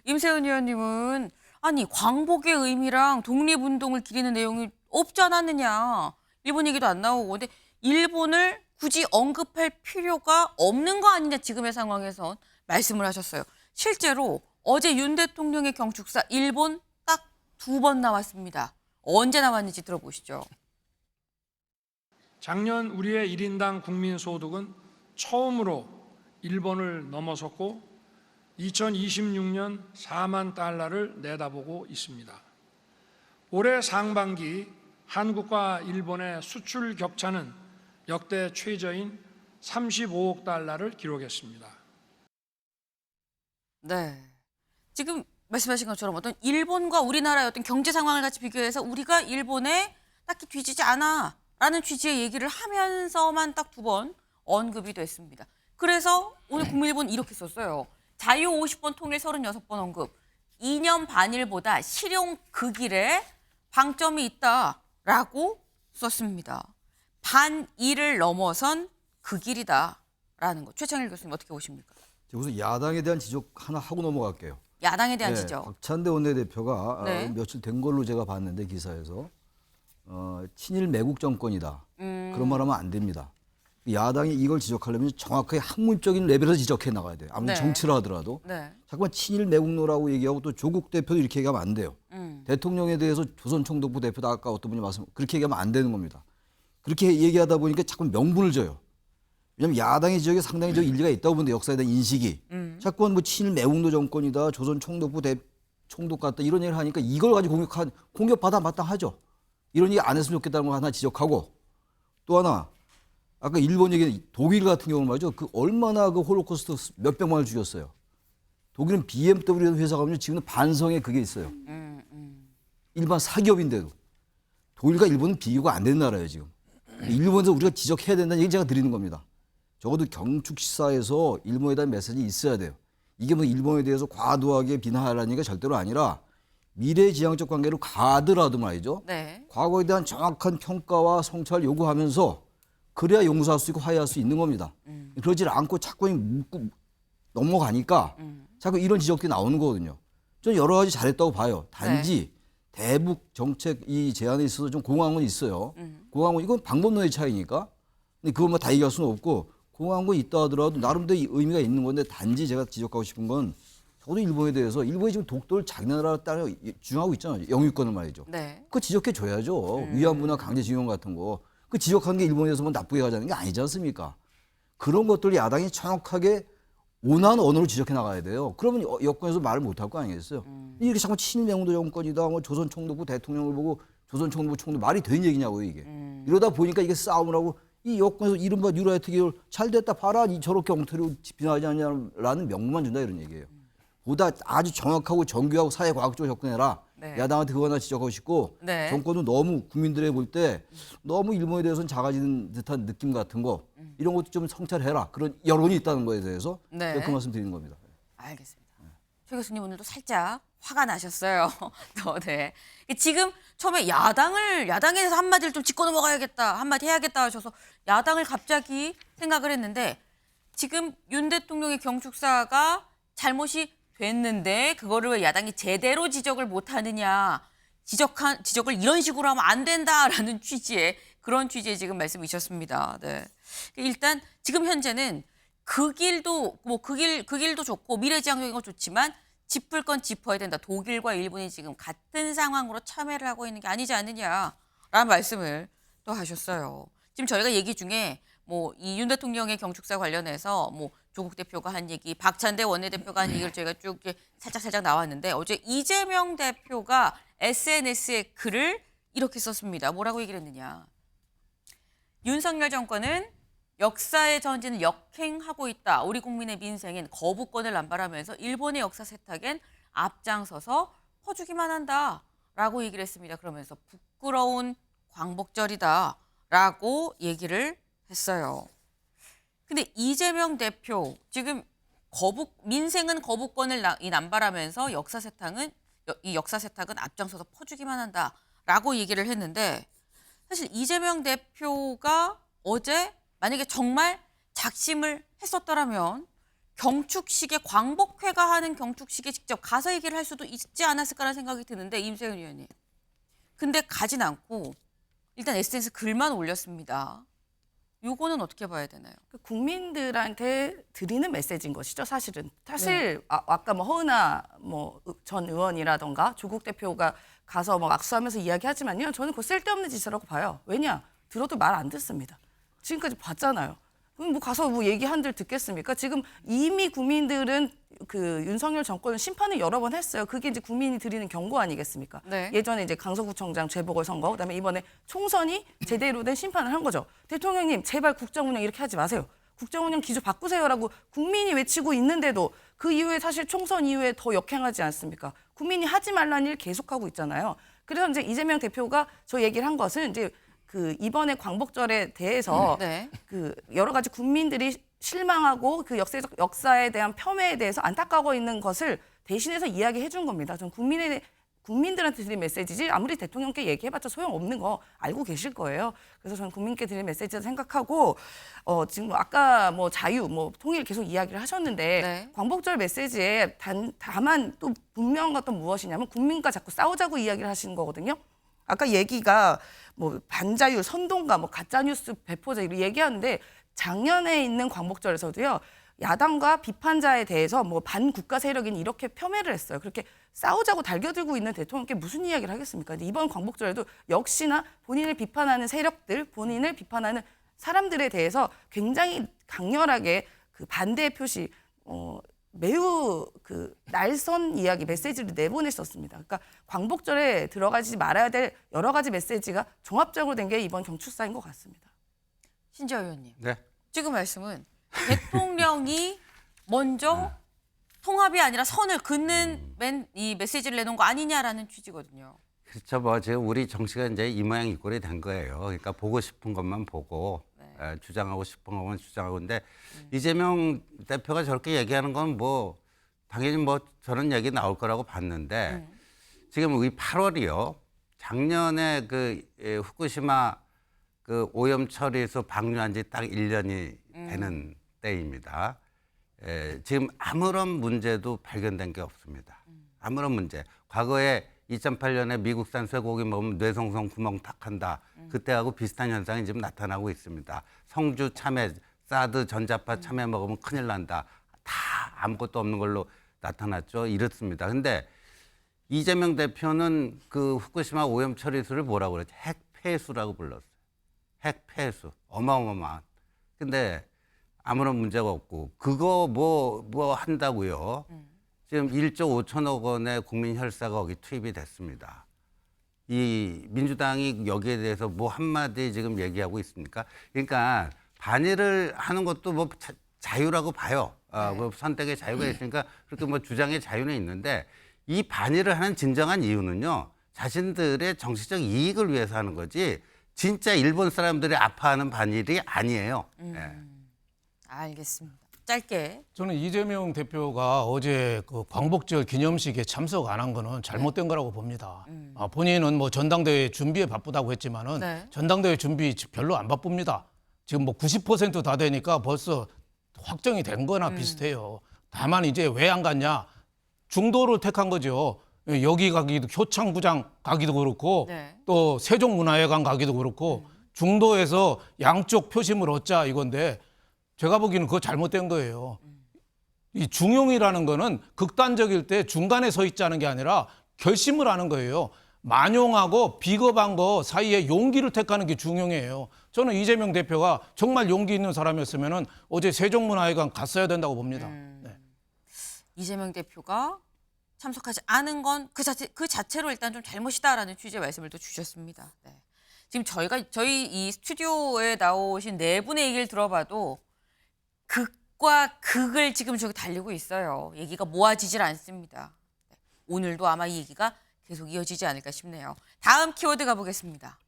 임세은 의원님은 아니 광복의 의미랑 독립운동을 기리는 내용이 없지 않았느냐. 일본 얘기도 안 나오고. 근데 일본을 굳이 언급할 필요가 없는 거 아니냐 지금의 상황에선 말씀을 하셨어요. 실제로 어제 윤 대통령의 경축사 일본 딱 2번 나왔습니다. 언제 나왔는지 들어보시죠. 작년 우리의 1인당 국민소득은 처음으로 일본을 넘어섰고 2026년 4만 달러를 내다보고 있습니다. 올해 상반기 한국과 일본의 수출 격차는 역대 최저인 35억 달러를 기록했습니다. 네. 지금 말씀하신 것처럼 어떤 일본과 우리나라의 어떤 경제 상황을 같이 비교해서 우리가 일본에 딱히 뒤지지 않아라는 취지의 얘기를 하면서만 딱 2번 언급이 됐습니다. 그래서 오늘 국민일보는 이렇게 썼어요. 자유 50번, 통일 36번 언급. 2년 반일보다 실용 극일에 방점이 있다라고 썼습니다. 반일을 넘어선 극일이다라는 거. 최창일 교수님 어떻게 보십니까? 우선 야당에 대한 지적 하나 하고 넘어갈게요. 야당에 대한 네, 지적. 박찬대 원내대표가 네. 며칠 된 걸로 제가 봤는데 기사에서 친일 매국 정권이다. 그런 말하면 안 됩니다. 야당이 이걸 지적하려면 정확하게 학문적인 레벨에서 지적해 나가야 돼요. 아무리 네. 정치를 하더라도. 네. 자꾸만 친일 매국노라고 얘기하고 또 조국 대표도 이렇게 얘기하면 안 돼요. 대통령에 대해서 조선총독부 대표도 아까 어떤 분이 말씀 그렇게 얘기하면 안 되는 겁니다. 그렇게 얘기하다 보니까 자꾸 명분을 줘요. 왜냐하면 야당의 지적에 상당히 저 일리가 있다고 보는데 역사에 대한 인식이. 자꾸만 뭐 친일 매국노 정권이다, 조선총독부 총독 같다 이런 얘기를 하니까 이걸 가지고 공격받아 마땅하죠. 이런 얘기 안 했으면 좋겠다는 거 하나 지적하고 또 하나 아까 일본 얘기 독일 같은 경우는 말이죠. 그 얼마나 그 홀로코스트 몇백만을 죽였어요. 독일은 BMW 회사가 보면 지금은 반성에 그게 있어요. 일반 사기업인데도. 독일과 일본은 비교가 안 되는 나라예요, 지금. 일본에서 우리가 지적해야 된다는 얘기 제가 드리는 겁니다. 적어도 경축사에서 일본에 대한 메시지 있어야 돼요. 이게 뭐 일본에 대해서 과도하게 비난하라는 얘기가 절대로 아니라 미래지향적 관계로 가더라도 말이죠. 네. 과거에 대한 정확한 평가와 성찰을 요구하면서 그래야 용서할 수 있고 화해할 수 있는 겁니다. 그러질 않고 자꾸 묻고 넘어가니까 자꾸 이런 지적들이 나오는 거거든요. 저는 여러 가지 잘했다고 봐요. 단지 대북 정책 이 제안에 있어서 좀 공허한 건 있어요. 공허한 건 이건 방법론의 차이니까. 근데 그걸 뭐 다 얘기할 수는 없고 공허한 건 있다 하더라도 나름대로 의미가 있는 건데 단지 제가 지적하고 싶은 건 저도 일본에 대해서 일본이 지금 독도를 자기 나라 따라 주장하고 있잖아요. 영유권을 말이죠. 네. 그거 지적해 줘야죠. 위안부나 강제징용 같은 거. 그 지적하는 게 일본에서만 나쁘게 가자는 게 아니지 않습니까? 그런 것들 야당이 정확하게 온화한 언어로 지적해 나가야 돼요. 그러면 여권에서 말을 못 할 거 아니겠어요? 이렇게 자꾸 친일 매국노 정권이다, 뭐 조선총독부 대통령을 보고 조선총독부 총독 말이 되는 얘기냐고요, 이게. 이러다 보니까 이게 싸움을 하고 이 여권에서 이른바 뉴라이트 계열 잘 됐다 봐라, 저렇게 엉터리로 비난하지 않냐라는 명분만 준다 이런 얘기예요. 보다 아주 정확하고 정교하고 사회과학적으로 접근해라. 네. 야당한테 그거 하나 지적하고 싶고 네. 정권도 너무 국민들이 볼 때 너무 일본에 대해서는 작아지는 듯한 느낌 같은 거 이런 것도 좀 성찰해라. 그런 여론이 있다는 거에 대해서 네. 제가 그 말씀 드리는 겁니다. 알겠습니다. 최 교수님 오늘도 살짝 화가 나셨어요. 네. 지금 처음에 야당에 대해서 한마디를 좀 짚고 넘어가야겠다, 한마디 해야겠다 하셔서 야당을 갑자기 생각을 했는데 지금 윤 대통령의 경축사가 잘못이 됐는데 그거를 왜 야당이 제대로 지적을 못하느냐, 지적을 이런 식으로 하면 안 된다라는 그런 취지의 지금 말씀이셨습니다. 네. 일단 지금 현재는 그 길도 좋고 미래지향적인 건 좋지만 짚을 건 짚어야 된다. 독일과 일본이 지금 같은 상황으로 참여를 하고 있는 게 아니지 않느냐라는 말씀을 또 하셨어요. 지금 저희가 얘기 중에 뭐 이 윤 대통령의 경축사 관련해서 뭐 조국 대표가 한 얘기, 박찬대 원내대표가 한 얘기를 저희가 쭉 살짝 나왔는데 어제 이재명 대표가 SNS에 글을 이렇게 썼습니다. 뭐라고 얘기를 했느냐. 윤석열 정권은 역사의 전진을 역행하고 있다. 우리 국민의 민생엔 거부권을 남발하면서 일본의 역사 세탁엔 앞장서서 퍼주기만 한다. 라고 얘기를 했습니다. 그러면서 부끄러운 광복절이다. 라고 얘기를 했어요. 근데 이재명 대표 지금 민생은 거부권을 남발하면서 역사 세탁은 앞장서서 퍼주기만 한다라고 얘기를 했는데 사실 이재명 대표가 어제 만약에 정말 작심을 했었더라면 경축식에 광복회가 하는 경축식에 직접 가서 얘기를 할 수도 있지 않았을까라는 생각이 드는데 임세윤 의원님. 근데 가진 않고 일단 SNS 글만 올렸습니다. 요거는 어떻게 봐야 되나요? 국민들한테 드리는 메시지인 것이죠, 사실은. 사실 아까 뭐 허은하 전 의원이라던가 조국 대표가 가서 뭐 악수하면서 이야기하지만요, 저는 그거 쓸데없는 짓이라고 봐요. 왜냐? 들어도 말 안 듣습니다. 지금까지 봤잖아요. 그럼 뭐 가서 뭐 얘기 한들 듣겠습니까? 지금 이미 국민들은 그 윤석열 정권은 심판을 여러 번 했어요. 그게 이제 국민이 드리는 경고 아니겠습니까? 네. 예전에 이제 강서구청장 재보궐선거, 그다음에 이번에 총선이 제대로 된 심판을 한 거죠. 대통령님 제발 국정운영 이렇게 하지 마세요. 국정운영 기조 바꾸세요라고 국민이 외치고 있는데도 그 이후에 사실 총선 이후에 더 역행하지 않습니까? 국민이 하지 말라는 일 계속하고 있잖아요. 그래서 이제 이재명 대표가 저 얘기를 한 것은 이제 그 이번에 광복절에 대해서 네. 그 여러 가지 국민들이 실망하고 그 역사에 대한 폄훼에 대해서 안타까워 있는 것을 대신해서 이야기해 준 겁니다. 전 국민들한테 드린 메시지지 아무리 대통령께 얘기해봤자 소용없는 거 알고 계실 거예요. 그래서 저는 국민께 드린 메시지라 생각하고 지금 아까 뭐 자유, 뭐 통일 계속 이야기를 하셨는데 네. 광복절 메시지에 다만 또 분명한 것은 무엇이냐면 국민과 자꾸 싸우자고 이야기를 하시는 거거든요. 아까 얘기가 뭐 반자율, 선동가, 뭐 가짜뉴스 배포자 이렇게 얘기하는데 작년에 있는 광복절에서도요. 야당과 비판자에 대해서 뭐 반국가 세력인 이렇게 폄훼를 했어요. 그렇게 싸우자고 달겨들고 있는 대통령께 무슨 이야기를 하겠습니까? 근데 이번 광복절에도 역시나 본인을 비판하는 세력들, 본인을 비판하는 사람들에 대해서 굉장히 강렬하게 그 반대의 표시, 매우 그 날선 이야기 메시지를 내보냈었습니다. 그러니까 광복절에 들어가지 말아야 될 여러 가지 메시지가 종합적으로 된 게 이번 경축사인 것 같습니다. 신지아 의원님. 네. 지금 말씀은 대통령이 먼저 통합이 아니라 선을 긋는 이 메시지를 내놓은 거 아니냐라는 취지거든요. 그렇죠. 뭐 지금 우리 정치가 이제 이 모양 이 꼴이 된 거예요. 그러니까 보고 싶은 것만 보고 주장하고 싶은 것만 주장하고 근데 이재명 대표가 저렇게 얘기하는 건 뭐 당연히 뭐 저런 얘기 나올 거라고 봤는데 지금 우리 8월이요. 작년에 그 후쿠시마 그 오염 처리에서 방류한 지 딱 1년이 되는 때입니다. 지금 아무런 문제도 발견된 게 없습니다. 아무런 문제. 과거에 2008년에 미국산 쇠고기 먹으면 뇌성성 구멍 탁한다. 그때하고 비슷한 현상이 지금 나타나고 있습니다. 성주 참외, 사드 전자파 참외 먹으면 큰일 난다. 다 아무것도 없는 걸로 나타났죠. 이렇습니다. 근데 이재명 대표는 그 후쿠시마 오염 처리수를 뭐라고 그랬지? 핵폐수라고 불렀어요. 핵폐수. 어마어마한. 근데 아무런 문제가 없고 그거 뭐 한다고요. 지금 1조 5천억 원의 국민 혈세가 거기 투입이 됐습니다. 이 민주당이 여기에 대해서 뭐 한마디 지금 얘기하고 있습니까? 그러니까 반일을 하는 것도 뭐 자유라고 봐요. 뭐 선택의 자유가 있으니까 그렇게 뭐 주장의 자유는 있는데 이 반일을 하는 진정한 이유는요. 자신들의 정치적 이익을 위해서 하는 거지 진짜 일본 사람들이 아파하는 반일이 아니에요. 알겠습니다. 짧게. 저는 이재명 대표가 어제 그 광복절 기념식에 참석 안 한 거는 잘못된 거라고 봅니다. 본인은 뭐 전당대회 준비에 바쁘다고 했지만은 네. 전당대회 준비 별로 안 바쁩니다. 지금 뭐 90% 다 되니까 벌써 확정이 된 거나 비슷해요. 다만 이제 왜 안 갔냐? 중도를 택한 거죠. 여기 가기도 효창구장 가기도 그렇고 네. 또 세종문화회관 가기도 그렇고 중도에서 양쪽 표심을 얻자 이건데 제가 보기에는 그거 잘못된 거예요. 이 중용이라는 거는 극단적일 때 중간에 서 있자는 게 아니라 결심을 하는 거예요. 만용하고 비겁한 거 사이에 용기를 택하는 게 중용이에요. 저는 이재명 대표가 정말 용기 있는 사람이었으면 어제 세종문화회관 갔어야 된다고 봅니다. 네. 이재명 대표가 참석하지 않은 건 그 자체로 일단 좀 잘못이다라는 취지의 말씀을 또 주셨습니다. 네. 지금 저희 이 스튜디오에 나오신 네 분의 얘기를 들어봐도 극과 극을 지금 저기 달리고 있어요. 얘기가 모아지질 않습니다. 네. 오늘도 아마 이 얘기가 계속 이어지지 않을까 싶네요. 다음 키워드 가보겠습니다.